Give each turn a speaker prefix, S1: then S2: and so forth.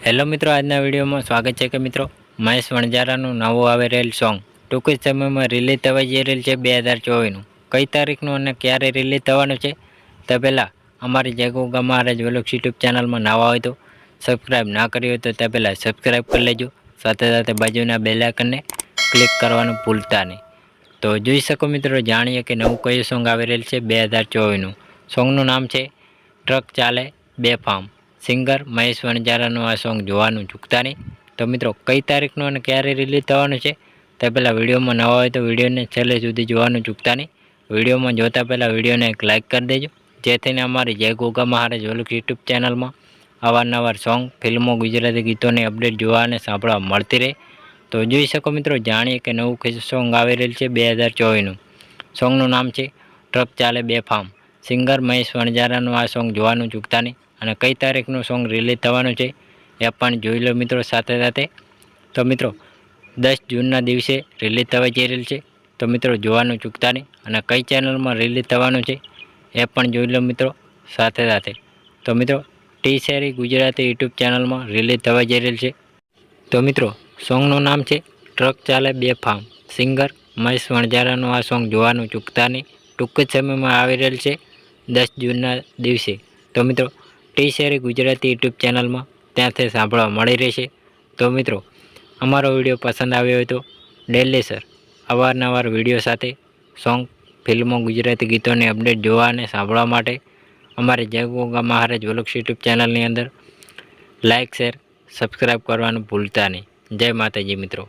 S1: Hello મિત્રો, આજના વિડીયોમાં સ્વાગત છે કે મિત્રો મહેશ વણજારાનું નવું આવે રહેલ સોંગ ટૂંક જ સમયમાં રિલીઝ થવા જઈ રહેલ છે 2024નું. કઈ તારીખનું અને ક્યારે રિલીઝ થવાનું છે તે પહેલાં અમારી જયગોગા મહારાજ વ્લોગ્સ યુટ્યુબ ચેનલમાં નવા હોય તો સબસ્ક્રાઈબ ના કરી હોય તો તે પહેલાં સબસ્ક્રાઈબ કરી લેજો. સાથે સાથે બાજુના બેલ આઇકનને ક્લિક કરવાનું ભૂલતા નહીં. તો જોઈ શકો મિત્રો, જાણીએ કે નવું કયું સોંગ આવી રહેલ છે 2024નું. સોંગનું નામ છે ટ્રક ચાલે બેફામ. સિંગર મહેશ વણજારાનું આ સોંગ જોવાનું ચૂકતા નહીં. તો મિત્રો, કઈ તારીખનું અને ક્યારે રિલીઝ થવાનું છે તે પહેલાં વિડીયોમાં નવા હોય તો વિડીયોને છેલ્લે સુધી જોવાનું ચૂકતા નહીં. વિડીયોમાં જોતા પહેલાં વિડીયોને એક લાઇક કરી દેજો, જેથીને અમારી જય ગોગા મહારાજ વ્લોગ્સ યુટ્યુબ ચેનલમાં અવારનવાર સોંગ, ફિલ્મો, ગુજરાતી ગીતોની અપડેટ જોવા અને સાંભળવા મળતી રહે. તો જોઈ શકો મિત્રો, જાણીએ કે નવું સોંગ આવી રહેલ છે 2024નું. સોંગનું નામ છે ટ્રક ચાલે બેફામ. સિંગર મહેશ વણજારાનું આ સોંગ જોવાનું ચૂકતા નહીં. અને કઈ તારીખનું સોંગ રિલીઝ થવાનું છે એ પણ જોઈ લો મિત્રો સાથે સાથે. તો મિત્રો, 10 જૂનના દિવસે રિલીઝ થવા જઈ રહેલ છે. તો મિત્રો, જોવાનું ચૂકતા નહીં. અને કઈ ચેનલમાં રિલીઝ થવાનું છે એ પણ જોઈ લો મિત્રો સાથે સાથે. તો મિત્રો, ટી શેરી ગુજરાતી યુટ્યુબ ચેનલમાં રિલીઝ થવા જઈ રહેલ છે. તો મિત્રો, સોંગનું નામ છે ટ્રક ચાલે બેફામ. સિંગર મહેશ વણજારાનું આ સોંગ જોવાનું ચૂકતા નહીં. ટૂંક જ સમયમાં આવી રહેલ છે 10 જૂનના દિવસે. તો મિત્રો, ટી શેરી ગુજરાતી યુટ્યુબ ચેનલમાં ત્યાંથી સાંભળવા મળી રહેશે. તો મિત્રો, અમારો વિડીયો પસંદ આવ્યો હોય તો ડેલી સર અવારનવાર વિડીયો સાથે સોંગ, ફિલ્મો, ગુજરાતી ગીતોની અપડેટ જોવા અને સાંભળવા માટે અમારે જય ગોગા મહારાજ વ્લોગ્સ યુટ્યુબ ચેનલની અંદર લાઇક, શેર, સબસ્ક્રાઈબ કરવાનું ભૂલતા નહીં. જય માતાજી મિત્રો.